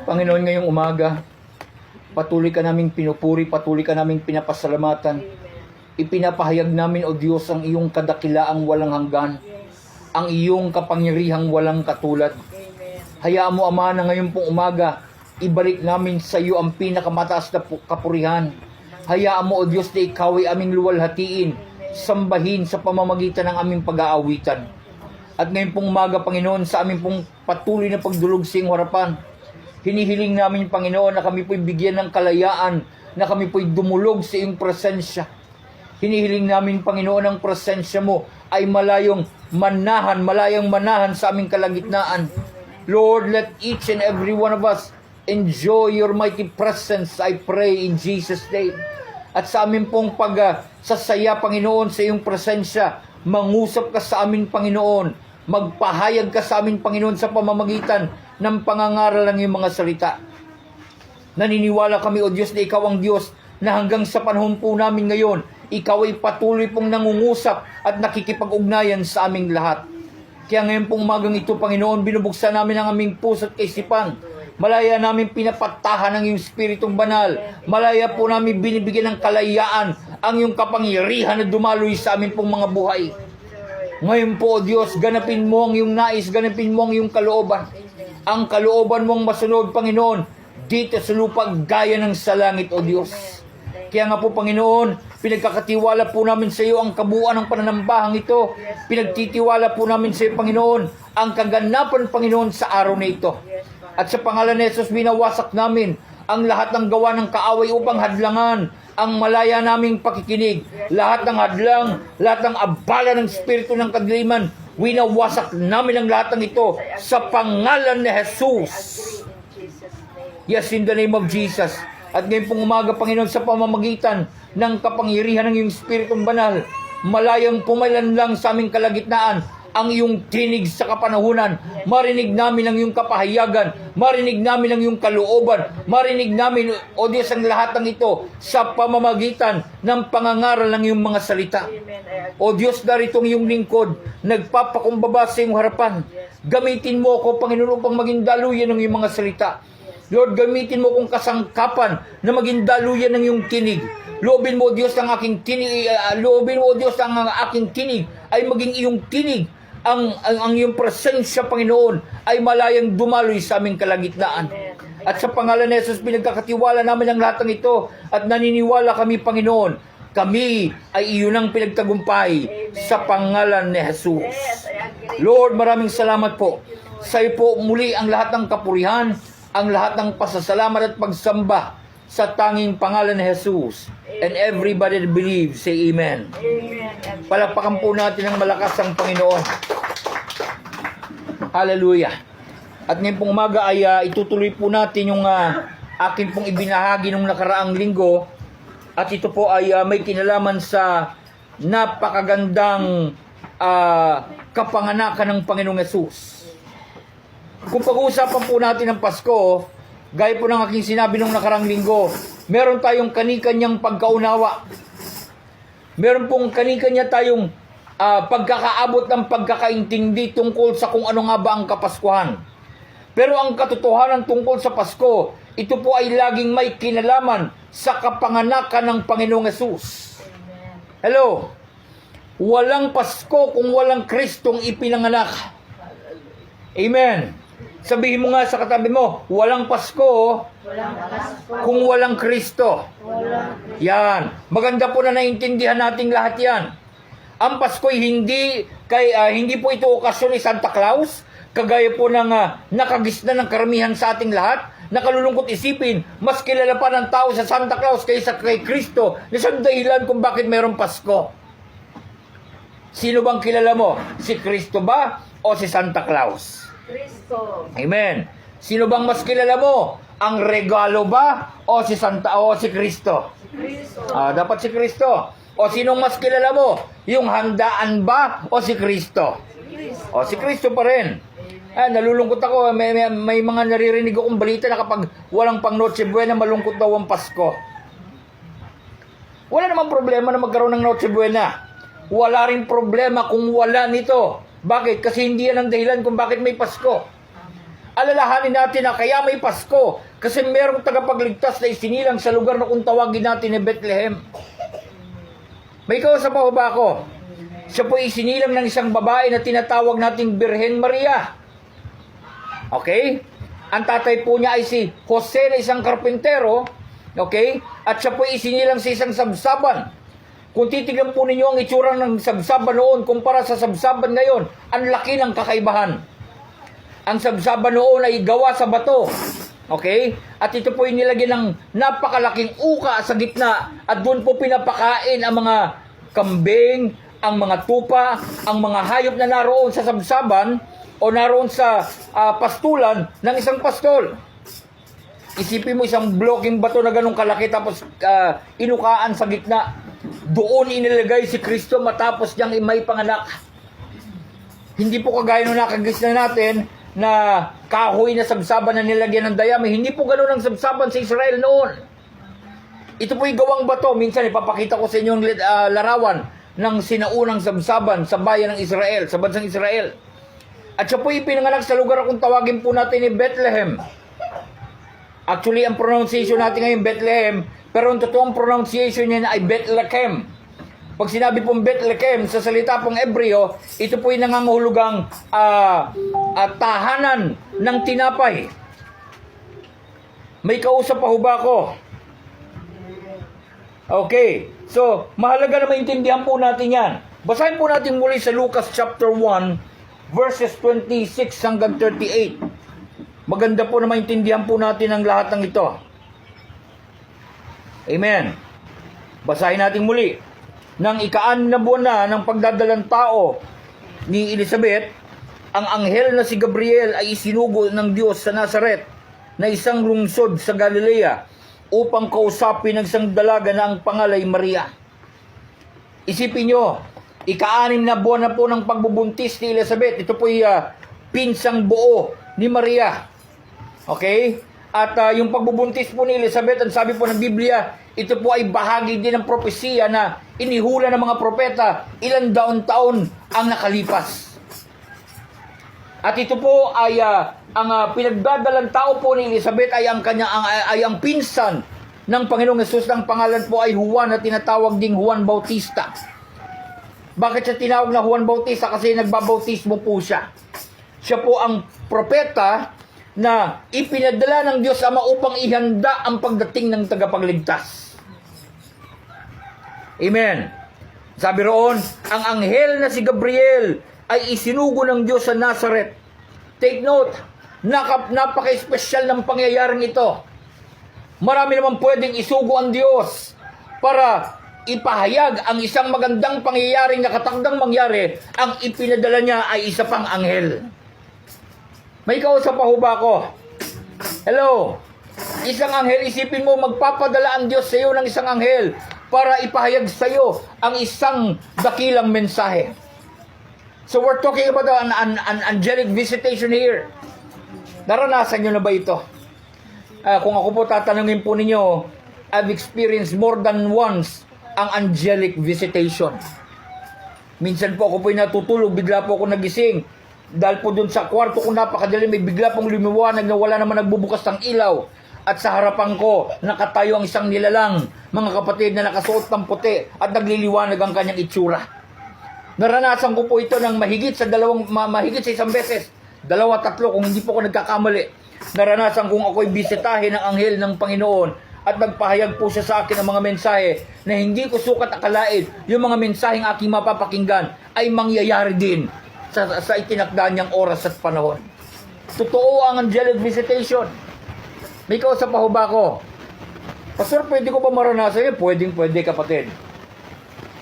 Panginoon, ngayong umaga, patuloy ka naming pinupuri, patuloy ka naming pinapasalamatan. Ipinapahayag namin, O Diyos, ang iyong kadakilaang walang hanggan, ang iyong kapangyarihang walang katulad. Hayaan mo, Ama, na ngayon pong umaga, ibalik namin sa iyo ang pinakamataas na kapurihan. Hayaan mo, O Diyos, na ikaw ay aming luwalhatiin, sambahin sa pamamagitan ng aming pag-aawitan. At ngayon pong umaga, Panginoon, sa aming pong patuloy na pagdulog sa iyong harapan, hinihiling namin, Panginoon, na kami po'y bigyan ng kalayaan, na kami po'y dumulog sa iyong presensya. Hinihiling namin, Panginoon, ang presensya mo ay malayang manahan sa aming kalagitnaan. Lord, let each and every one of us enjoy your mighty presence, I pray in Jesus' name. At sa amin pong pagsasaya, Panginoon, sa iyong presensya, mangusap ka sa amin, Panginoon. Magpahayag ka sa amin, Panginoon, sa pamamagitan ng pangangaral ng iyong mga salita. Naniniwala kami, O Diyos, na ikaw ang Diyos na hanggang sa panahon po namin ngayon, ikaw ay patuloy pong nangungusap at nakikipag-ugnayan sa aming lahat. Kaya ngayon pong umagang ito, Panginoon, binubuksan namin ang aming puso at kaisipan. Malaya namin pinapatahan ng iyong Espiritong Banal. Malaya po namin binibigyan ng kalayaan ang iyong kapangyarihan na dumaloy sa amin pong mga buhay. Ngayon po, O Diyos, ganapin mo ang iyong nais, ganapin mo ang iyong kalooban. Ang kalooban mong masunod, Panginoon, dito sa lupa gaya ng sa langit, O Diyos. Kaya nga po, Panginoon, pinagkakatiwala po namin sa iyo ang kabuuan ng pananambahang ito. Pinagtitiwala po namin sa iyo, Panginoon, ang kaganapan, Panginoon, sa araw na ito. At sa pangalan ni Jesus, binawasak namin ang lahat ng gawa ng kaaway upang hadlangan ang malaya naming pakikinig. Lahat ng hadlang, lahat ng abala ng espiritu ng kadiliman, winawasak namin ang lahat ng ito sa pangalan ni Jesus. Yes, in the name of Jesus. At ngayon pong umaga, Panginoon, sa pamamagitan ng kapangyarihan ng iyong Espiritong Banal, malayang pumalan lang sa aming kalagitnaan ang iyong tinig sa kapanahunan. Marinig namin ang iyong kapahayagan. Marinig namin ang iyong kalooban. Marinig namin, O Diyos, ang lahat ng ito sa pamamagitan ng pangangaral ng iyong mga salita. O Diyos, darito ang iyong lingkod, nagpapakumbaba sa iyong harapan. Gamitin mo ako, Panginoon, upang maging daluyan ng iyong mga salita. Lord, gamitin mo kong kasangkapan na maging daluyan ng iyong tinig. Loobin mo, O Diyos, ang aking tinig. Loobin mo, O Diyos, ang aking tinig ay maging iyong tinig. Ang iyong presensya, Panginoon, ay malayang dumaloy sa aming kalagitnaan. At sa pangalan ni Jesus, pinagkakatiwala namin ang lahat ng ito. At naniniwala kami, Panginoon, kami ay iyon ang pinagtagumpay sa pangalan ni Jesus. Lord, maraming salamat po. Sa iyo po muli ang lahat ng kapurihan, ang lahat ng pasasalamat at pagsamba sa tanging pangalan ni Jesus. And everybody that believes, say Amen. Palakpakan po natin ng malakas ang Panginoon. Hallelujah. At ngayon pong umaga ay itutuloy po natin yung akin pong ibinahagi nung nakaraang linggo. At ito po ay may kinalaman sa napakagandang kapanganakan ng Panginoong Yesus. Kung pag-uusapan po natin ang Pasko, gaya po ng aking sinabi nung nakaraang linggo, meron tayong kanikanyang pagkaunawa. Meron pong kanikanya tayong pagkakaabot ng pagkakaintindi tungkol sa kung ano nga ba ang Kapaskuhan. Pero ang katotohanan tungkol sa Pasko, ito po ay laging may kinalaman sa kapanganakan ng Panginoong Yesus. Hello? Walang Pasko kung walang Kristong ipinanganak. Amen. Sabihin mo nga sa katabi mo, walang Pasko kung walang Kristo. Yan. Maganda po na naintindihan nating lahat yan. Ang Pasko ay hindi po ito okasyon ni Santa Claus, kagaya po ng nakagisna ng karamihan sa ating lahat. Nakalulungkot isipin, mas kilala pa ng tao sa Santa Claus kaysa kay Kristo. Isang dahilan kung bakit mayroong Pasko. Sino bang kilala mo? Si Kristo ba o si Santa Claus? Kristo. Amen. Sino bang mas kilala mo? Ang regalo ba o si Kristo? Kristo. Dapat si Kristo. O sinong mas kilala mo? Yung handaan ba o si Kristo? O si Kristo pa rin. Nalulungkot ako. May mga naririnig akong balita na kapag walang pang Noche Buena, malungkot daw ang Pasko. Wala namang problema na magkaroon ng Noche Buena. Wala rin problema kung wala nito. Bakit? Kasi hindi yan ang dahilan kung bakit may Pasko. Alalahanin natin na kaya may Pasko kasi merong tagapagligtas na isinilang sa lugar na kung tawagin natin ni Bethlehem. May kausap pa ba ako? Siya po isinilang ng isang babae na tinatawag nating Birhen Maria. Okay? Ang tatay po niya ay si Jose na isang karpintero. Okay? At siya po isinilang sa isang sabsaban. Kung titignan po ninyo ang itsura ng sabsaban noon kumpara sa sabsaban ngayon, ang laki ng kakaibahan. Ang sabsaban noon ay gawa sa bato. Okay? At ito po yung nilagyan ng napakalaking uka sa gitna at doon po pinapakain ang mga kambing, ang mga tupa, ang mga hayop na naroon sa sabsaban o naroon sa pastulan ng isang pastol. Isipin mo isang bloking bato na ganun kalaki tapos inukaan sa gitna. Doon inilagay si Kristo matapos niyang may panganak. Hindi po kagaya nung nakagis na natin na kahoy na sabsaban na nilagyan ng dayami. Hindi po ganun ang sabsaban sa Israel noon. Ito po yung gawang bato. Minsan ipapakita ko sa inyo ang larawan ng sinaunang sabsaban sa bayan ng Israel, sa bansang Israel. At siya po ipinanganak sa lugar kung tawagin po natin ni Bethlehem. Actually, ang pronunciation natin ngayon Bethlehem, pero ang totoong pronunciation niya ay Bethlehem. Pag sinabi pong Bethlehem sa salita pong Ebreo, ito po yung nangangahulugang tahanan ng tinapay. May kausap pa ho ba ako? Okay. So, mahalaga na maintindihan po natin yan. Basahin po natin muli sa Lucas chapter 1, verses 26 hanggang 38. Maganda po na maintindihan po natin ang lahat ng ito. Amen. Basahin natin muli. Nang ika-6 na buwan na ng pagdadalang tao ni Elizabeth, ang anghel na si Gabriel ay isinugo ng Diyos sa Nazaret na isang lungsod sa Galilea upang kausapin ng isang dalaga na ang pangalay Maria. Isipin nyo, ika-6 na buwan na po ng pagbubuntis ni Elizabeth. Ito po yung pinsang buo ni Maria. Okay? At yung pagbubuntis po ni Elizabeth, ang sabi po ng Biblia, ito po ay bahagi din ng propesiya na inihula ng mga propeta ilang daon-taon ang nakalipas. At ito po ay ang pinagdadalang tao po ni Elizabeth ay ang pinsan ng Panginoong Hesus. Ang pangalan po ay Juan na tinatawag ding Juan Bautista. Bakit siya tinawag na Juan Bautista? Kasi nagbabautismo po siya. Siya po ang propeta na ipinadala ng Diyos Ama upang ihanda ang pagdating ng tagapagligtas. Amen. Sabi roon, ang anghel na si Gabriel ay isinugo ng Diyos sa Nazaret. Take note, napaka-espesyal ng pangyayaring ito. Marami naman pwedeng isugo ang Diyos para ipahayag ang isang magandang pangyayaring nakatakdang mangyari. Ang ipinadala niya ay isa pang anghel. May kausap pa ho ba ako? Hello? Isang anghel, isipin mo, magpapadala ang Diyos sa iyo ng isang anghel para ipahayag sa iyo ang isang dakilang mensahe. So we're talking about an angelic visitation here. Naranasan nyo na ba ito? Kung ako po tatanungin po ninyo, I've experienced more than once ang angelic visitation. Minsan po ako po'y natutulog, bigla po ako nagising. Dahil po dun sa kwarto ko napakadilim, may bigla pong lumiwanag na wala naman nagbubukas ng ilaw. At sa harapan ko, nakatayo ang isang nilalang, mga kapatid na nakasuot ng puti at nagliliwanag ang kanyang itsura. Naranasan ko po ito ng mahigit sa isang beses. 2, 3 kung hindi po ako nagkakamali. Naranasan kong ako'y bisitahin ng anghel ng Panginoon at nagpahayag po siya sa akin ng mga mensahe na hindi ko sukat akalain yung mga mensaheng aking mapapakinggan ay mangyayari din sa itinakda niyang oras at panahon. Totoo ang angelic visitation. May kausap pa ho ba ako? Pastor, pwede ko ba maranasan yun? Pwede kapatid.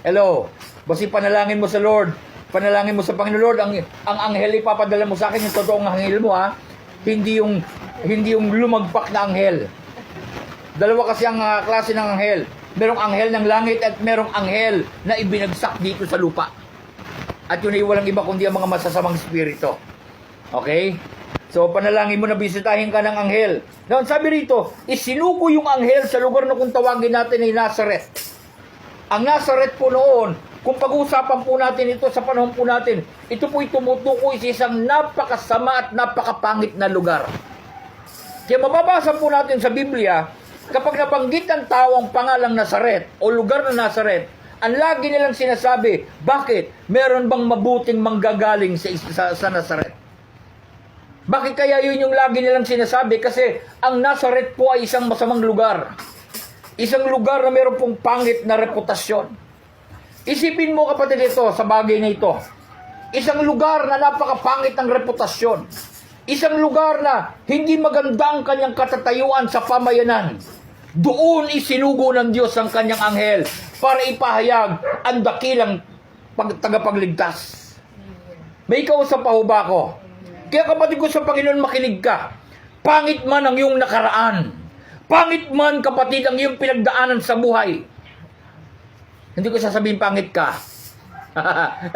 Hello? Basta panalangin mo sa Lord. Panalangin mo sa Panginoon Lord. Ang anghel ipapadala mo sa akin yung totoong anghel mo ha. Hindi yung lumagpak na anghel. Dalawa kasi ang klase ng anghel. Merong anghel ng langit at merong anghel na ibinagsak dito sa lupa. At yun ay walang iba kundi ang mga masasamang spirito. Okay? So, panalangin mo na bisitahin ka ng anghel. Now, sabi rito, isinugo yung anghel sa lugar na kung tawagin natin ay Nazaret. Ang Nazaret po noon kung pag-uusapan po natin ito sa panahon po natin, ito po'y tumutukoy sa isang napakasama at napakapangit na lugar. Kaya mababasa po natin sa Biblia, kapag nabanggit ang tawang pangalang Nazaret o lugar na Nazaret, ang lagi nilang sinasabi, bakit? Meron bang mabuting manggagaling sa Nazaret? Bakit kaya yun yung lagi nilang sinasabi? Kasi ang Nazaret po ay isang masamang lugar. Isang lugar na meron pong pangit na reputasyon. Isipin mo kapatid ito sa bagay na ito. Isang lugar na napakapangit ng reputasyon. Isang lugar na hindi maganda ang kanyang katatayuan sa pamayanan. Doon isinugo ng Diyos ang kanyang anghel para ipahayag ang dakilang tagapagligtas. May kausap pa ho ba ako? Kaya kapatid ko sa Panginoon, makinig ka. Pangit man ang iyong nakaraan. Pangit man kapatid ang iyong pinagdaanan sa buhay. Hindi ko sasabihin pangit ka.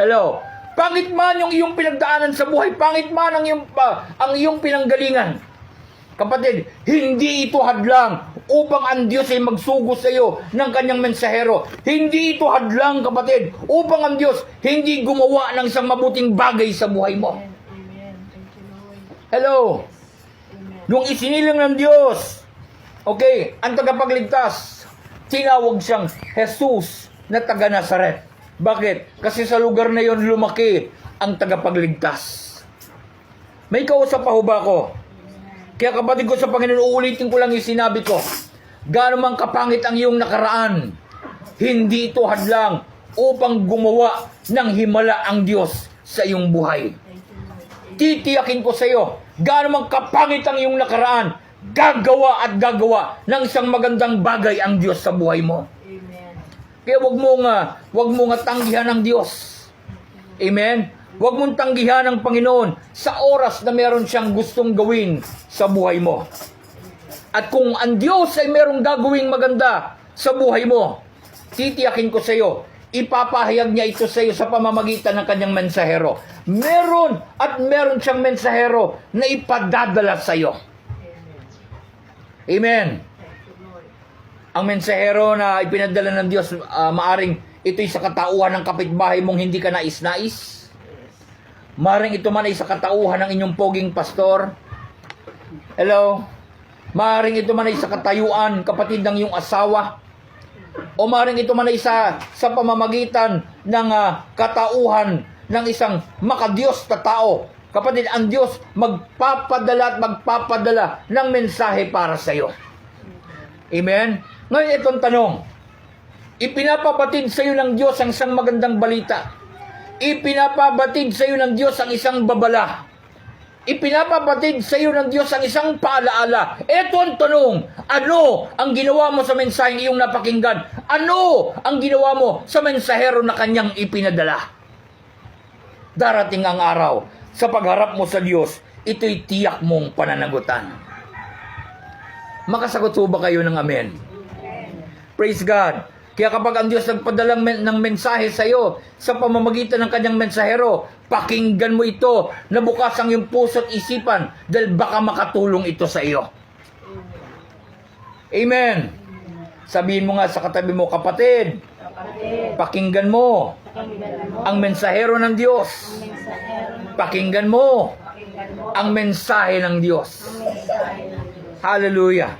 Hello? Pangit man yung iyong pinagdaanan sa buhay. Pangit man ang iyong pinanggalingan. Kapatid, hindi ito hadlang upang ang Diyos ay magsugo sa iyo ng kanyang mensahero. Hindi ito hadlang, kapatid, upang ang Diyos hindi gumawa ng isang mabuting bagay sa buhay mo. Hello? Nung isinilang ng Diyos, okay, ang tagapagligtas, tinawag siyang Jesus na taga Nazaret. Bakit? Kasi sa lugar na yon lumaki ang tagapagligtas. May kausap pa ho ba ako? Kaya kapatid ko sa Panginoon, uulitin ko lang yung sinabi ko. Gaano man kapangit ang iyong nakaraan, hindi ito hadlang upang gumawa ng himala ang Diyos sa iyong buhay. Titiyakin ko sa iyo, gaano man kapangit ang iyong nakaraan, gagawa at gagawa ng isang magandang bagay ang Diyos sa buhay mo. Kaya wag mo nga tanggihan ng Diyos. Amen? Wag mong tanggihan ng Panginoon sa oras na meron siyang gustong gawin sa buhay mo. At kung ang Diyos ay merong gagawing maganda sa buhay mo, titiyakin ko sa iyo, ipapahayag niya ito sa iyo sa pamamagitan ng kanyang mensahero. Meron siyang mensahero na ipadadala sa iyo. Amen. Ang mensahero na ipinadala ng Diyos, maaring ito'y sa katauhan ng kapitbahay mong hindi ka nais-nais. Maaring ito man ay sa katauhan ng inyong poging pastor. Hello? Maaring ito man ay sa katayuan, kapatid ng iyong asawa. O maaring ito man ay sa pamamagitan ng katauhan ng isang makadiyos na tao. Kapatid, ang Diyos magpapadala at magpapadala ng mensahe para sa iyo. Amen? Ngayon itong tanong, ipinapabatid sa iyo ng Diyos ang isang magandang balita. Ipinapabatid sa iyo ng Diyos ang isang babala. Ipinapabatid sa iyo ng Diyos ang isang paalaala. Ito ang tanong, ano ang ginawa mo sa mensaheng iyong napakinggan? Ano ang ginawa mo sa mensahero na kanyang ipinadala? Darating ang araw, sa pagharap mo sa Diyos, ito'y tiyak mong pananagutan. Makasagot ba kayo ng amen? Praise God. Kaya kapag ang Diyos nagpadala ng mensahe sa iyo sa pamamagitan ng kanyang mensahero, pakinggan mo ito na bukas ang iyong puso at isipan dahil baka makatulong ito sa iyo. Amen. Sabihin mo nga sa katabi mo, kapatid, pakinggan mo ang mensahero ng Diyos. Pakinggan mo ang mensahe ng Diyos. Hallelujah.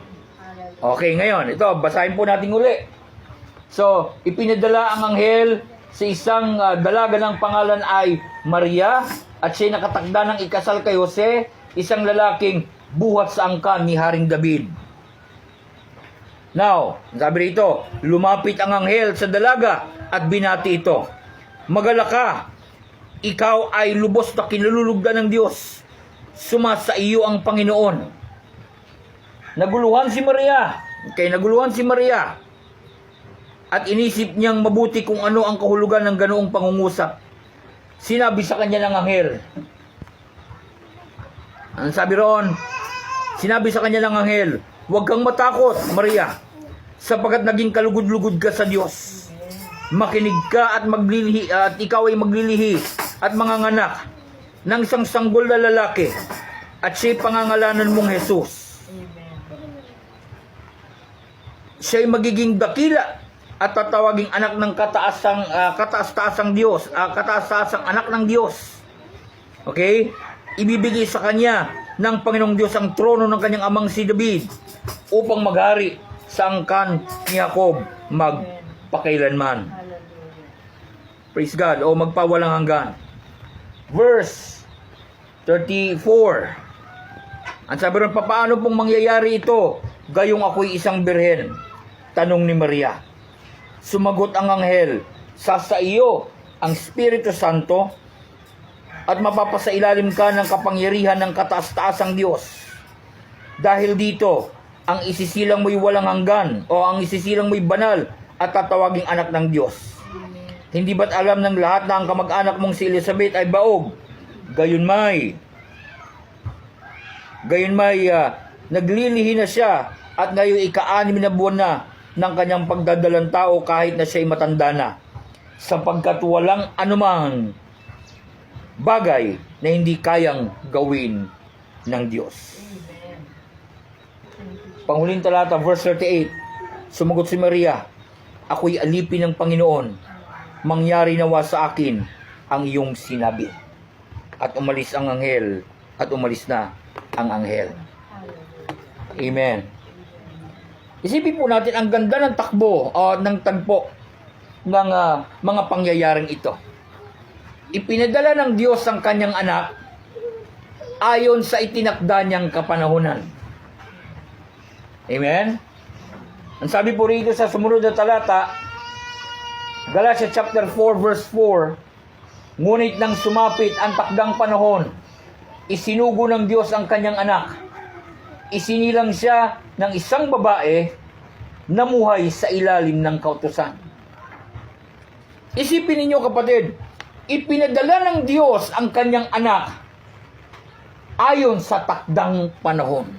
Okay, ngayon, ito, basahin po natin uli. So, ipinadala ang anghel sa isang dalaga ng pangalan ay Maria at siya nakatakda ng ikasal kay Jose, isang lalaking buhat sa angkan ni Haring David. Now, sabi rito, lumapit ang anghel sa dalaga at binati ito. Magalak ka, ikaw ay lubos na kinalulugdan ng Diyos. Sumasa iyo ang Panginoon. Naguluhan si Maria. At inisip niyang mabuti kung ano ang kahulugan ng ganoong pangungusap. Sinabi sa kanya ng anghel. Ang sabi roon, sinabi sa kanya ng anghel, huwag kang matakot, Maria, sapagkat naging kalugod-lugod ka sa Diyos. Makinig ka at maglilihi, at ikaw ay maglilihi at manganganak ng isang sanggol na lalaki, at siya'y pangangalanan mong Jesus. Siya'y magiging dakila at tatawaging anak ng kataas-taasang Diyos, kataas-taasang anak ng Diyos. Okay? Ibibigay sa kanya ng Panginoong Diyos ang trono ng kanyang amang si David upang maghari sa angkan ni Jacob magpakailanman. Praise God. O magpawalang hanggan. Verse 34. Ang sabi rin, paano pong mangyayari ito? Gayong ako'y isang birhen. Tanong ni Maria. Sumagot ang anghel, sa iyo ang Espiritu Santo at mapapasailalim ka ng kapangyarihan ng kataas-taasang Diyos. Dahil dito, ang isisilang mo'y walang hanggan o ang isisilang mo'y banal at tatawaging anak ng Diyos. Hindi ba't alam ng lahat na ang kamag-anak mong si Elizabeth ay baog? Gayon may naglilihi na siya at ngayon ika-6 na buwan na ng kanyang pagdadalang tao kahit na siya'y matanda na, sapagkat walang anumang bagay na hindi kayang gawin ng Diyos. Panghuling talata, verse 38. Sumagot si Maria, ako'y alipin ng Panginoon, mangyari nawa sa akin ang iyong sinabi. At umalis ang anghel, at umalis na ang anghel. Amen. Isipin po natin ang ganda ng takbo o ng tagpo ng mga pangyayaring ito. Ipinadala ng Diyos ang kanyang anak ayon sa itinakda niyang kapanahunan. Amen? Ang sabi po rito sa sumunod na talata, Galatia chapter 4 verse 4, ngunit nang sumapit ang takdang panahon, isinugo ng Diyos ang kanyang anak. Isinilang siya ng isang babae na muhay sa ilalim ng kautusan. Isipin ninyo kapatid, ipinadala ng Diyos ang kanyang anak ayon sa takdang panahon.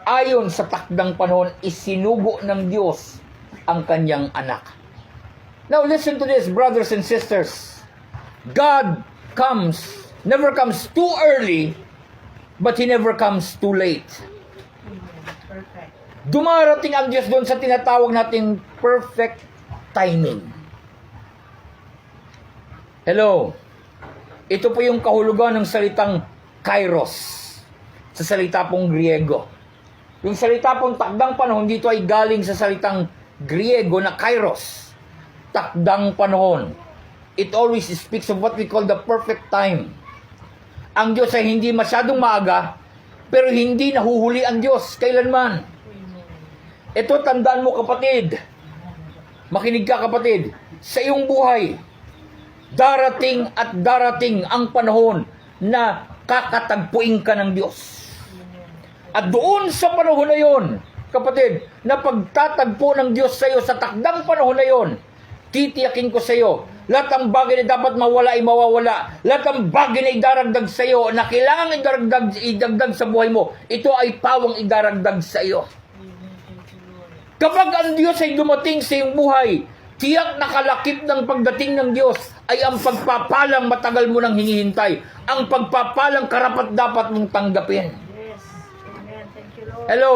Ayon sa takdang panahon, isinugo ng Diyos ang kanyang anak. Now listen to this, brothers and sisters. God never comes too early, but He never comes too late. Perfect. Dumarating ang Diyos doon sa tinatawag nating perfect timing. Hello. Ito po yung kahulugan ng salitang kairos sa salita pong Griego. Yung salita pong takdang panahon dito ay galing sa salitang Griego na kairos. Takdang panahon. It always speaks of what we call the perfect time. Ang Diyos ay hindi masyadong maaga, pero hindi nahuhuli ang Diyos kailanman. Ito, tandaan mo kapatid. Makinig ka kapatid. Sa iyong buhay, darating at darating ang panahon na kakatagpuin ka ng Diyos. At doon sa panahon na yon, kapatid, na pagtatagpo ng Diyos sa iyo sa takdang panahon na yon, titiyakin ko sa iyo, lahat ng bagay na dapat mawala ay mawawala. Lahat ng bagay na idaragdag sa iyo, na kailangan idagdag sa buhay mo, ito ay pawang idaragdag sa iyo. Kapag ang Diyos ay dumating sa iyong buhay, tiyak na kalakip ng pagdating ng Diyos ay ang pagpapalang matagal mo nang hinihintay. Ang pagpapalang karapat-dapat mong tanggapin. Yes. Amen. Thank you, Lord. Hello.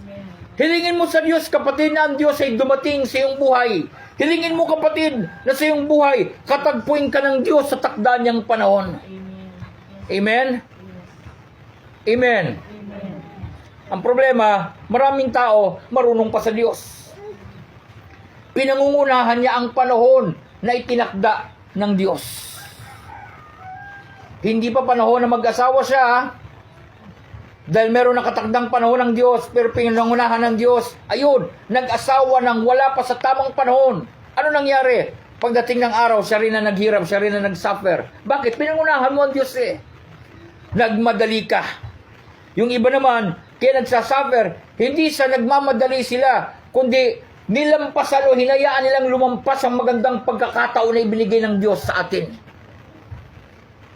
Amen. Hilingin mo sa Diyos, kapatid, na ang Diyos ay dumating sa iyong buhay. Hilingin mo, kapatid, na sa iyong buhay, katagpuin ka ng Diyos sa takda niyang panahon. Amen. Amen? Yes. Amen. Amen. Ang problema, maraming tao marunong pa sa Diyos. Pinangungunahan niya ang panahon na itinakda ng Diyos. Hindi pa panahon na mag-asawa siya, ha? Dahil meron nakatakdang panahon ng Diyos, pero pinangunahan ng Diyos, ayun, nag-asawa nang wala pa sa tamang panahon. Ano nangyari? Pagdating ng araw, siya rin na naghirap, siya rin na nag-suffer. Bakit? Pinangunahan mo ang Diyos eh. Nagmadali ka. Yung iba naman, kaya nagsasuffer, hindi sa nagmamadali sila, kundi nilampasan o hinayaan nilang lumampas ang magandang pagkakataon na ibinigay ng Diyos sa atin.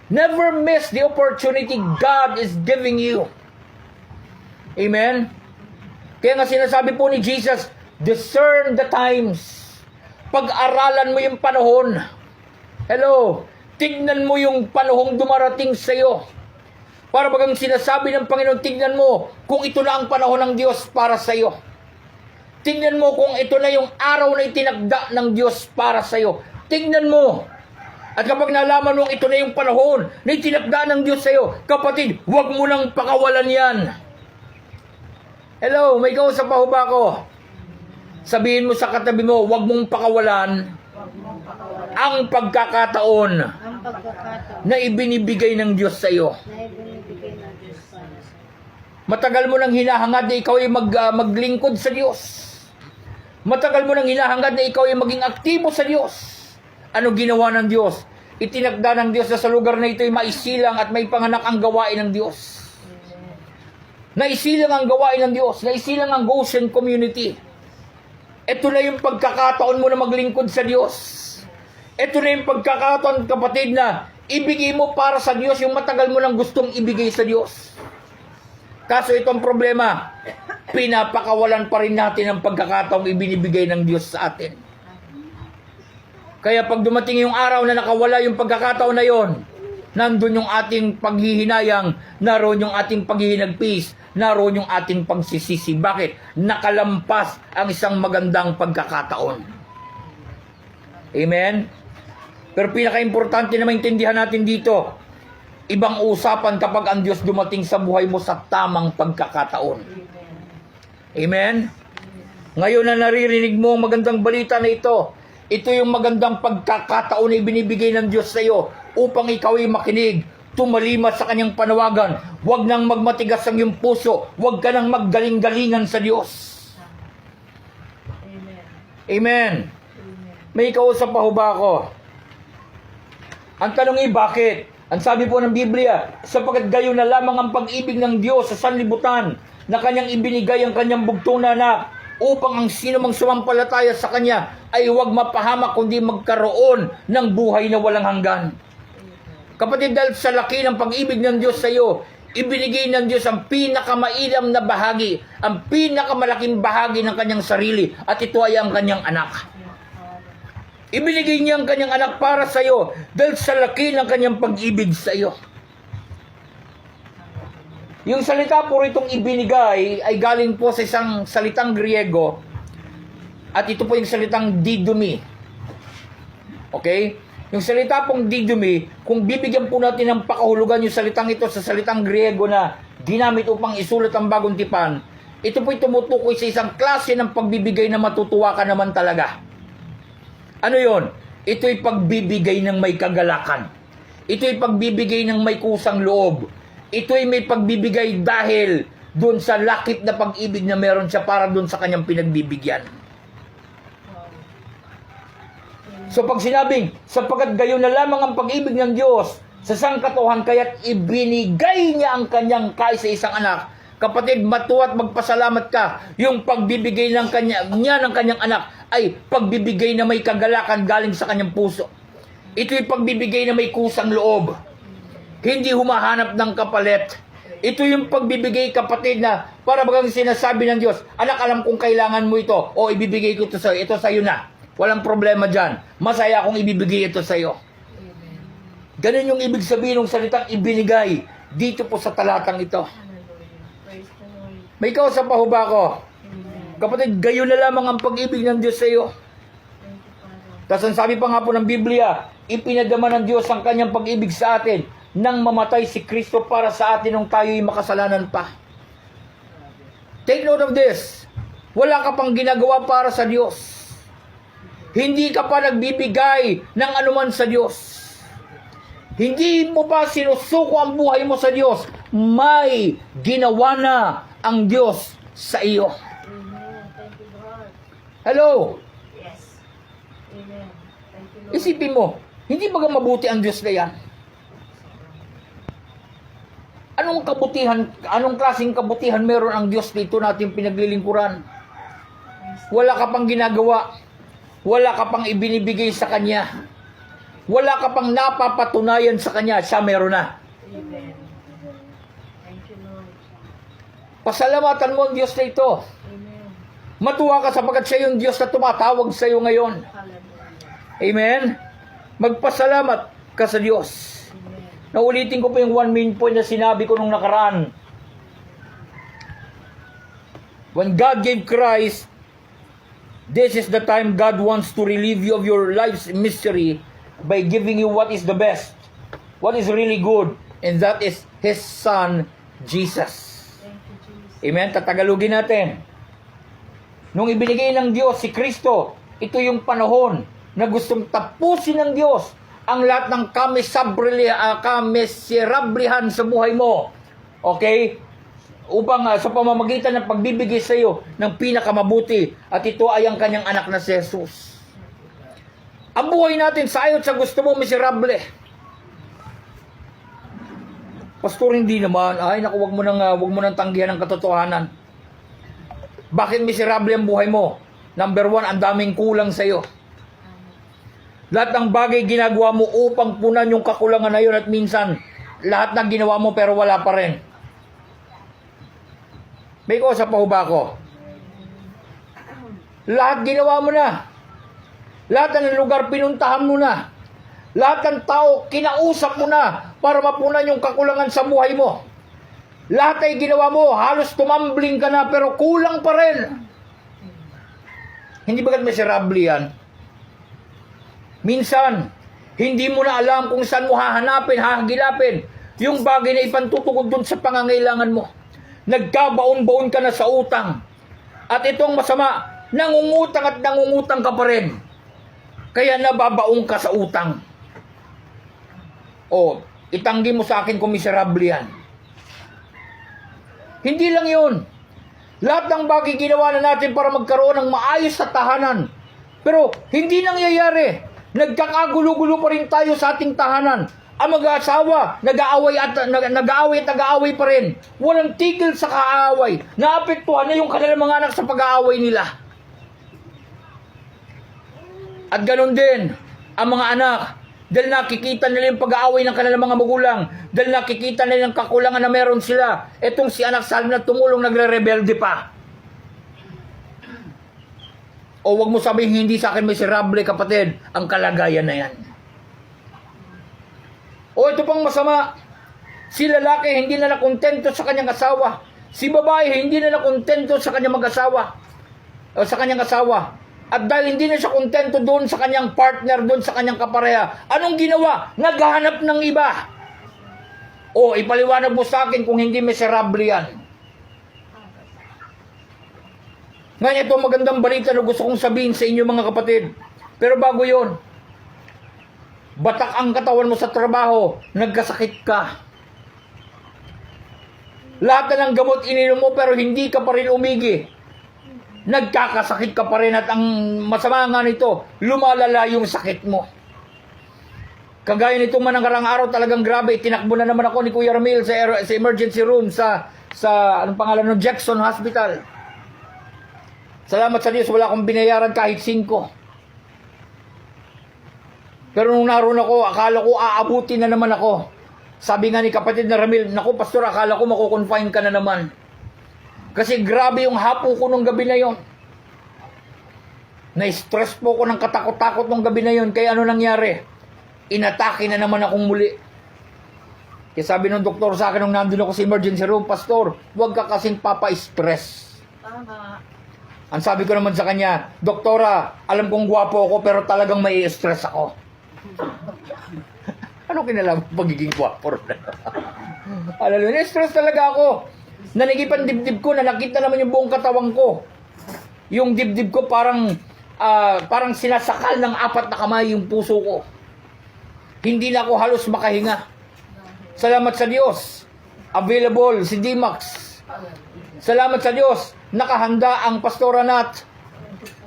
Never miss the opportunity God is giving you. Amen? Kaya nga sinasabi po ni Jesus, discern the times. Pag-aralan mo yung panahon. Hello? Tignan mo yung panahong dumarating sa iyo. Para bagang sinasabi ng Panginoon, tignan mo kung ito na ang panahon ng Diyos para sa iyo. Tingnan mo kung ito na yung araw na itinagda ng Diyos para sa'yo. Tingnan mo. At kapag nalaman mo ito na yung panahon na itinagda ng Diyos sa'yo, kapatid, huwag mo nang pakawalan yan. Hello, may kausap pa ho ba ako? Sabihin mo sa katabi mo, huwag mong pakawalan Huwag mong pakawalan ang pagkakataon ang pagkakataon na ibinibigay ng Diyos sa'yo. na ibinibigay ng Diyos para sa Matagal mo nang hinahangad na ikaw ay maglingkod sa Diyos. Matagal mo nang hinahangad na ikaw ay maging aktibo sa Diyos. Ano ginawa ng Diyos? Itinagda ng Diyos na sa lugar na ito ay maisilang at may panganak ang gawain ng Diyos. Naisilang ang gawain ng Diyos. Naisilang ang Goshen community. Ito na yung pagkakataon mo na maglingkod sa Diyos. Ito na yung pagkakataon, kapatid, na ibigay mo para sa Diyos yung matagal mo nang gustong ibigay sa Diyos. Kaso itong problema, pinapakawalan pa rin natin ang pagkakataong ibinibigay ng Diyos sa atin. Kaya pag dumating yung araw na nakawala yung pagkakataon na yon, nandun yung ating paghihinayang, naroon yung ating paghihinagpis, naroon yung ating pagsisisi. Bakit? Nakalampas ang isang magandang pagkakataon. Amen? Pero pinaka-importante na maintindihan natin dito, ibang usapan kapag ang Diyos dumating sa buhay mo sa tamang pagkakataon. Amen? Ngayon na naririnig mo ang magandang balita na ito, ito yung magandang pagkakataon na ibinibigay ng Diyos sa iyo upang ikaw ay makinig, tumalima sa kanyang panawagan. Huwag nang magmatigas ang iyong puso. Huwag ka nang maggaling-galingan sa Diyos. Amen. Amen. Amen. May kausap pa ho ba ako? Ang tanong ay bakit? Ang sabi po ng Biblia, sapagkat gayon na lamang ang pag-ibig ng Diyos sa sanlibutan na kanyang ibinigay ang kanyang bugtong na anak upang ang sino mang sumampalataya sa kanya ay huwag mapahamak kundi magkaroon ng buhay na walang hanggan. Kapatid, dahil sa laki ng pag-ibig ng Diyos sa iyo, ibinigay ng Diyos ang pinakamailam na bahagi, ang pinakamalaking bahagi ng kanyang sarili, at ito ay ang kanyang anak. Ibinigay niya ang kanyang anak para sa iyo dahil sa laki ng kanyang pag-ibig sa iyo. Yung salita po itong ibinigay ay galing po sa isang salitang Griego, at ito po yung salitang didumi. Okay? Yung salita pong didumi, kung bibigyan po natin ng pakahulugan yung salitang ito sa salitang Griego na ginamit upang isulat ang bagong tipan, ito po'y tumutukoy sa isang klase ng pagbibigay na matutuwa ka naman talaga. Ano yon? Ito'y pagbibigay ng may kagalakan. Ito'y pagbibigay ng may kusang loob. Ito'y may pagbibigay dahil doon sa lakip na pag-ibig na meron siya para doon sa kanyang pinagbibigyan. So pag sinabing, sapagkat gayon na lamang ang pag-ibig ng Diyos sa sangkatuhan, kaya't ibinigay niya ang kanyang kaisa-isang anak. Kapatid, matuwa't magpasalamat ka. Yung pagbibigay ng niya ng kanyang anak ay pagbibigay na may kagalakan galing sa kanyang puso. Ito'y pagbibigay na may kusang loob. Hindi humahanap ng kapalit. Ito yung pagbibigay, kapatid, na para bagang sinasabi ng Diyos, anak, alam kong kailangan mo ito, o ibibigay ko ito sa'yo, ito sa'yo na. Walang problema dyan. Masaya akong ibibigay ito sa'yo. Ganun yung ibig sabihin ng salitang ibinigay dito po sa talatang ito. Praise the Lord. May kausap pa ho ba ako? Amen. Kapatid, gayon na lamang ang pag-ibig ng Diyos sa'yo. Thank you, Father. Tapos ang sabi pa nga po ng Biblia, ipinadama ng Diyos ang kanyang pag-ibig sa atin nang mamatay si Kristo para sa atin nung tayo'y makasalanan pa. Take note of this. Wala ka pang ginagawa para sa Diyos. Hindi ka pa nagbibigay ng anuman sa Diyos. Hindi mo pa sinusuko ang buhay mo sa Diyos. May ginawa na ang Diyos sa iyo. Amen. Thank you, Lord. Hello? Yes. Amen. Thank you, Lord. Isipin mo, hindi ba mabuti ang Diyos na yan? Anong kabutihan, anong klaseng kabutihan meron ang Diyos dito natin pinaglilingkuran? Wala ka pang ginagawa. Wala ka pang ibinibigay sa Kanya. Wala ka pang napapatunayan sa Kanya. Siya meron na. Amen. Thank you, Lord. Pasalamatan mo ang Diyos na ito. Amen. Matuwa ka sapagkat siya yung Diyos na tumatawag sa iyo ngayon. Hallelujah. Amen? Magpasalamat ka sa Diyos. Amen. Naulitin ko po yung one main point na sinabi ko nung nakaraan. When God gave Christ, This is the time God wants to relieve you of your life's mystery by giving you what is the best, what is really good, and that is His Son, Jesus. Thank you, Jesus. Amen? Tatagalogin natin. Nung ibinigay ng Diyos si Kristo, ito yung panahon na gustong tapusin ng Diyos ang lahat ng kamiserablihan sa buhay mo. Okay? Upang sa pamamagitan ng pagbibigay sa iyo ng pinakamamabuti, at ito ay ang kanyang anak na si Jesus. Ang buhay natin sa ayot sa gusto mo miserable. Pastor, hindi naman. Ay, naku, wag mo nang tanggihan ang katotohanan. Bakit miserable ang buhay mo? Number one, ang daming kulang sa iyo. Lahat ng bagay ginagawa mo upang punan yung kakulangan na yun, at minsan, lahat ng ginawa mo pero wala pa rin. May kosa pa ho ba ako? Lahat ginawa mo na. Lahat ng lugar pinuntahan mo na. Lahat ng tao kinausap mo na para mapunan yung kakulangan sa buhay mo. Lahat ay ginawa mo, halos tumambling ka na pero kulang pa rin. Hindi bagat miserable yan? Minsan, hindi mo na alam kung saan mo hahanapin, hahagilapin yung bagay na ipantutugod dun sa pangangailangan mo. Nagkabaon-baon ka na sa utang. At itong masama, nangungutang at nangungutang ka pa rin. Kaya nababaong ka sa utang. O, itanggi mo sa akin kung miserable yan. Hindi lang yun. Lahat ng bagay ginawa na natin para magkaroon ng maayos sa tahanan. Pero hindi nangyayari. Nagkakagulo-gulo pa rin tayo sa ating tahanan. Ang mag-aasawa, nag-aaway at nag-aaway pa rin. Walang tigil sa kaaway. Naapektuhan na yung kanilang mga anak sa pag-aaway nila. At ganun din, ang mga anak, dahil nakikita nila yung pag-aaway ng kanilang mga magulang, dahil nakikita nila yung kakulangan na meron sila, etong si anak sa halip na tumulong, nagre-rebelde pa. O wag mo sabihin, hindi sa akin miserable, kapatid, ang kalagayan na yan. O ito pang masama, si lalaki hindi na nakontento sa kanyang asawa. Si babae hindi na nakontento sa kanyang mag-asawa. O sa kanyang asawa. At dahil hindi na siya kontento doon sa kanyang partner, doon sa kanyang kapareha, anong ginawa? Naghahanap ng iba. O, ipaliwanag mo sa akin kung hindi miserable yan. Ngayon, ito magandang balita na gusto kong sabihin sa inyo mga kapatid. Pero bago yon, batak ang katawan mo sa trabaho, nagkasakit ka. Lahat na ng gamot ininom mo pero hindi ka pa rin umigi. Nagkakasakit ka pa rin, at ang masama nga nito, lumalala yung sakit mo. Kagaya nitong manangkarang araw, talagang grabe, tinakbo na naman ako ni Kuya Ramil sa emergency room sa anong pangalan ng Jackson Hospital. Salamat sa Diyos, wala akong binayaran kahit 5. Pero nung naroon ako, akala ko aabutin na naman ako. Sabi nga ni kapatid na Ramil, naku pastor, akala ko makukonfine ka na naman. Kasi grabe yung hapo ko nung gabi na yon. Na-stress po ko ng katakot-takot nung gabi na yon. Kaya ano nangyari? Inatake na naman akong muli. Kaya sabi ng doktor sa akin nung nandun ako sa emergency room, pastor, huwag ka kasing papa-stress. Tama. Ang sabi ko naman sa kanya, doktora, alam kong gwapo ako pero talagang may stress ako. Ano kinalaman pagiging gwapo? Alam mo, na-stress talaga ako. Nanigipan dibdib ko, na nakita naman yung buong katawan ko. Yung dibdib ko parang sinasakal ng 4 na kamay yung puso ko. Hindi na ako halos makahinga. Salamat sa Diyos. Available si D-Max. Salamat sa Diyos. Nakahanda ang Pastora Nat.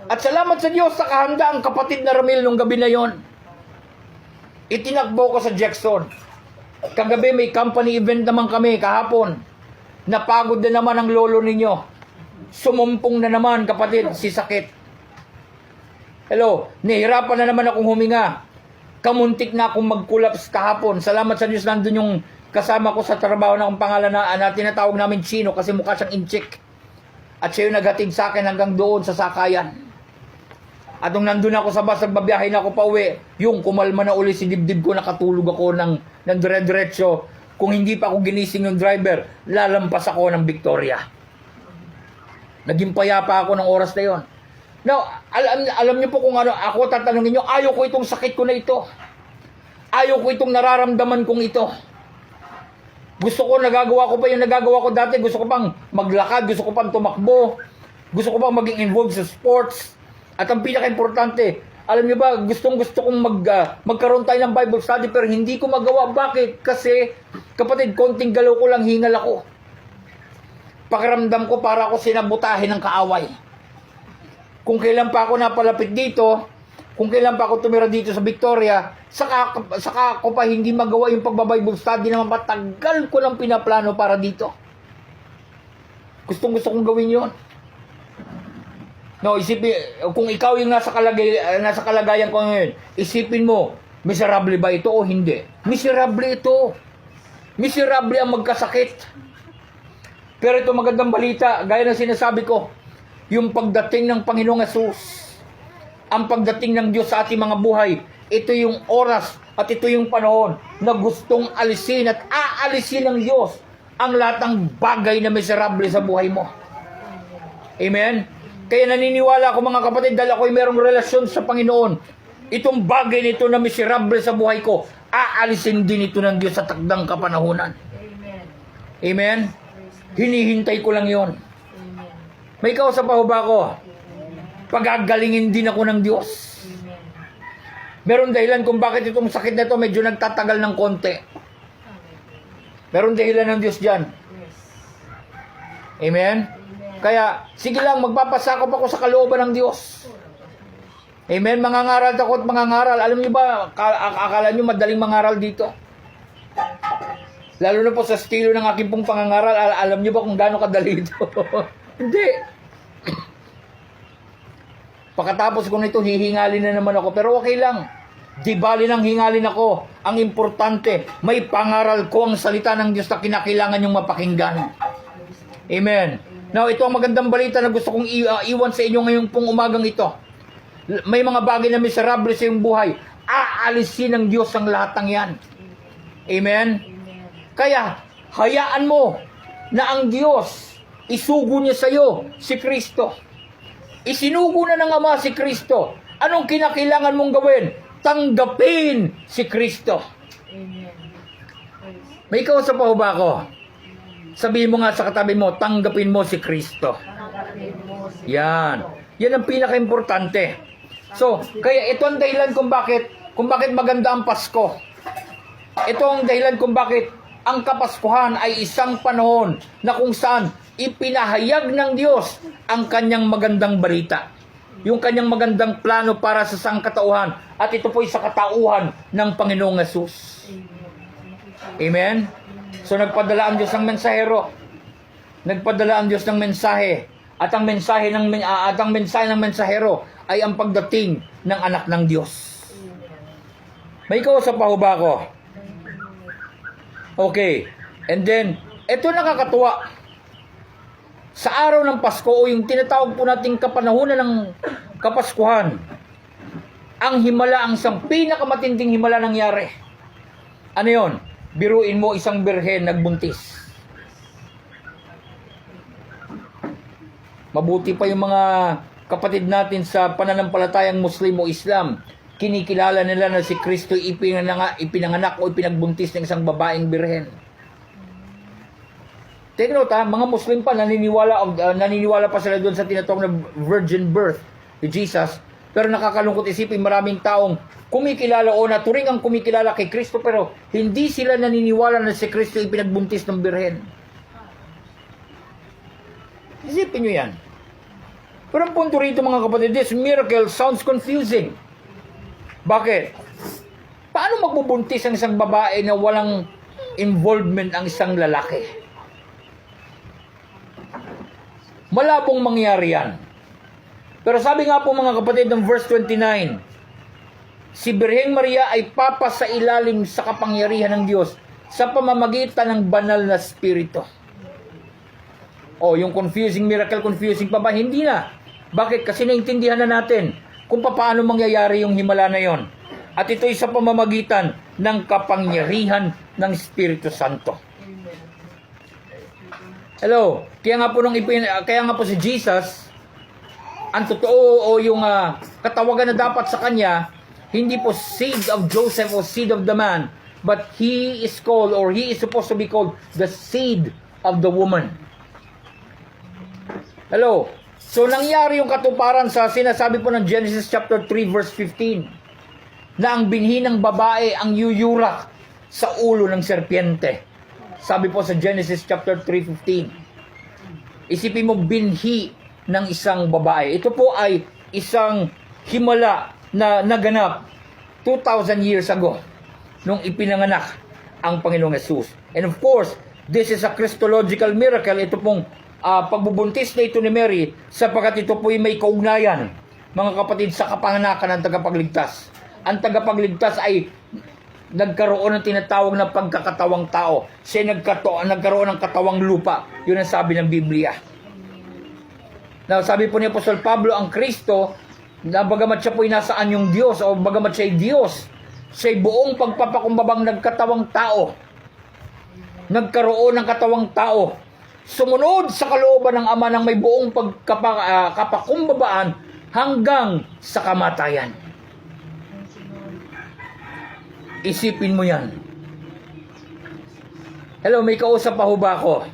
At salamat sa Diyos, nakahanda ang kapatid na Ramil nung gabi na yon. Itinakbo ko sa Jackson. Kagabi may company event naman kami kahapon. Napagod na naman ang lolo ninyo. Sumumpong na naman, kapatid, si sakit. Hello, nahirapan na naman akong huminga. Kamuntik na akong mag-collapse kahapon. Salamat sa Diyos, nandun yung kasama ko sa trabaho na akong pangalan na tinatawag namin Chino kasi mukha siyang inchik. At siya yung naghatid sa akin hanggang doon sa sakayan. At nung nandun ako sa bus, nagbabiyahe na ako pa uwi, yung kumalma na uli si dibdib ko, nakatulog ako ng dire-diretso. Kung hindi pa ako ginising ng driver, lalampas ako ng Victoria. Naging payapa ako ng oras na yon. Now, alam niyo po kung ano, ako tatanungin niyo, ayaw ko itong sakit ko na ito. Ayaw ko itong nararamdaman kong ito. Gusto ko, nagagawa ko pa yung nagagawa ko dati. Gusto ko pang maglakad, gusto ko pang tumakbo. Gusto ko pang maging involved sa sports. At ang pinaka-importante, alam niyo ba, gusto kong magkaroon tayo ng Bible study pero hindi ko magawa. Bakit? Kasi, kapatid, konting galaw ko lang, hingal ako. Pakiramdam ko para ako sinabutahin ng kaaway. Kung kailan pa ako napalapit dito, kung kailan pa ako tumira dito sa Victoria, saka ko pa hindi magawa yung pagbabible study na matagal ko lang pinaplano para dito. Gusto kong gawin yon. No, isipin, kung ikaw yung nasa kalagayan ko ngayon, isipin mo, miserable ba ito o hindi? Miserable ito. Miserable ang magkasakit. Pero ito magandang balita, gaya ng sinasabi ko, yung pagdating ng Panginoong Hesus, ang pagdating ng Diyos sa ating mga buhay, ito yung oras at ito yung panahon na gustong alisin at aalisin ng Diyos ang lahat ng bagay na miserable sa buhay mo. Amen? Kaya naniniwala ako mga kapatid, dahil ako'y merong relasyon sa Panginoon, itong bagay nito na miserable sa buhay ko, aalisin din ito ng Diyos sa takdang kapanahunan. Amen. Amen? Hinihintay ko lang yon. Amen. May kausap pa ho ba ako? Pagagalingin din ako ng Diyos. Amen. Meron dahilan kung bakit itong sakit na ito medyo nagtatagal ng konti. Meron dahilan ng Diyos dyan. Yes. Amen? Kaya, sige lang, magpapasakop ako sa kalooban ng Diyos. Amen? Mangangaral ako at mangangaral. Alam niyo ba, akala niyo madaling mangaral dito? Lalo na po sa estilo ng aking pong pangangaral, alam niyo ba kung gaano kadali ito? Hindi. Pagkatapos ko nito, hihingalin na naman ako. Pero okay lang. Di bali nang hingalin ako. Ang importante, may pangaral ko ang salita ng Diyos na kinakailangan niyong mapakinggan. Amen. Now, ito ang magandang balita na gusto kong iwan sa inyo ngayong pong umagang ito. May mga bagay na miserable sa iyong buhay. Aalisin ng Diyos ang lahat ng yan. Amen? Kaya, hayaan mo na ang Diyos, isugo niya sa iyo si Kristo. Isinugo na ng Ama si Kristo. Anong kinakailangan mong gawin? Tanggapin si Kristo. Amen. May kausap pa ho ba ako? Sabihin mo nga sa katabi mo, tanggapin mo si Kristo. Tanggapin mo si Yan. Yan ang pinaka-importante. So, kaya ito ang dahilan kung bakit maganda ang Pasko. Ito ang dahilan kung bakit ang Kapaskuhan ay isang panahon na kung saan ipinahayag ng Diyos ang kanyang magandang balita. Yung kanyang magandang plano para sa sangkatauhan. At ito po ay sa katauhan ng Panginoong Hesus. Amen? So nagpadala ang Diyos ng mensahero. Nagpadala ang Diyos ng mensahe. At ang mensahe ng mensahero ay ang pagdating ng anak ng Diyos. May kausap pa ho ba ako? Okay. And then, ito nakakatuwa. Sa araw ng Pasko o yung tinatawag po nating kapanahunan ng Kapaskuhan, ang himala, ang isang pinakamatinding himala nangyari. Ano yon? Biruin mo isang birhen nagbuntis. Mabuti pa yung mga kapatid natin sa pananampalatayang Muslim o Islam, kinikilala nila na si Kristo ipinanganak o ipinagbuntis ng isang babaeng birhen. Take note ha, mga Muslim pa naniniwala pa sila doon sa tinatawag na virgin birth ni Jesus. Pero nakakalungkot isipin, maraming taong kumikilala o naturing ang kumikilala kay Kristo pero hindi sila naniniwala na si Kristo ipinagbuntis ng birhen. Isipin nyo yan. Pero ang punto rito mga kapatid, this miracle sounds confusing. Bakit? Paano magbubuntis ang isang babae na walang involvement ang isang lalaki? Malabong mangyari yan. Pero sabi nga po mga kapatid ng verse 29, si Birheng Maria ay papas sa ilalim sa kapangyarihan ng Diyos sa pamamagitan ng banal na spirito. Yung confusing miracle, confusing pa ba? Hindi na. Bakit? Kasi naintindihan na natin kung paano mangyayari yung himala na yon. At ito ay sa pamamagitan ng kapangyarihan ng Espiritu Santo. Hello. Kaya nga po si Jesus, ang totoo o yung katawagan na dapat sa kanya, hindi po seed of Joseph o seed of the man, but he is called or he is supposed to be called the seed of the woman. Hello? So nangyari yung katuparan sa sinasabi po ng Genesis chapter 3 verse 15 na ang binhi ng babae ang yuyurak sa ulo ng serpiente. Sabi po sa Genesis chapter 3:15. Isipin mo binhi ng isang babae. Ito po ay isang himala na naganap 2,000 years ago nung ipinanganak ang Panginoong Yesus. And of course, this is a Christological miracle. Ito pong pagbubuntis na ito ni Mary sapagkat ito po ay may kaugnayan, mga kapatid, sa kapanganakan ng tagapagligtas. Ang tagapagligtas ay nagkaroon ng tinatawag na pagkakatawang tao. Siya nagkaroon ng katawang lupa. Yun ang sabi ng Biblia. Now, sabi po ni Apostol Pablo, ang Kristo, na bagamat siya po ay nasaan yung Diyos, o bagamat siya ay Diyos, siya ay buong pagpapakumbabang nagkatawang tao. Nagkaroon ng katawang tao. Sumunod sa kalooban ng Ama ng may buong kapakumbabaan hanggang sa kamatayan. Isipin mo yan. Hello, may kausap pa ho ba ako?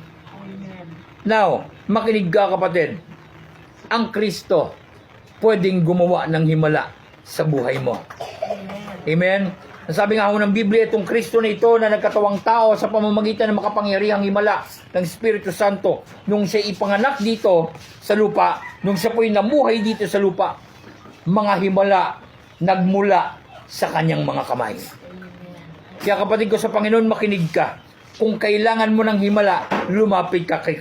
Now, makinig ka kapatid. Ang Kristo pwedeng gumawa ng himala sa buhay mo. Amen? Sabi nga ho ng Biblia, itong Kristo na ito na nagkatawang tao sa pamamagitan ng makapangyarihang himala ng Espiritu Santo, nung siya ipanganak dito sa lupa, nung siya po'y namuhay dito sa lupa, mga himala nagmula sa kanyang mga kamay. Kaya kapatid ko sa Panginoon, makinig ka. Kung kailangan mo ng himala, lumapit ka kay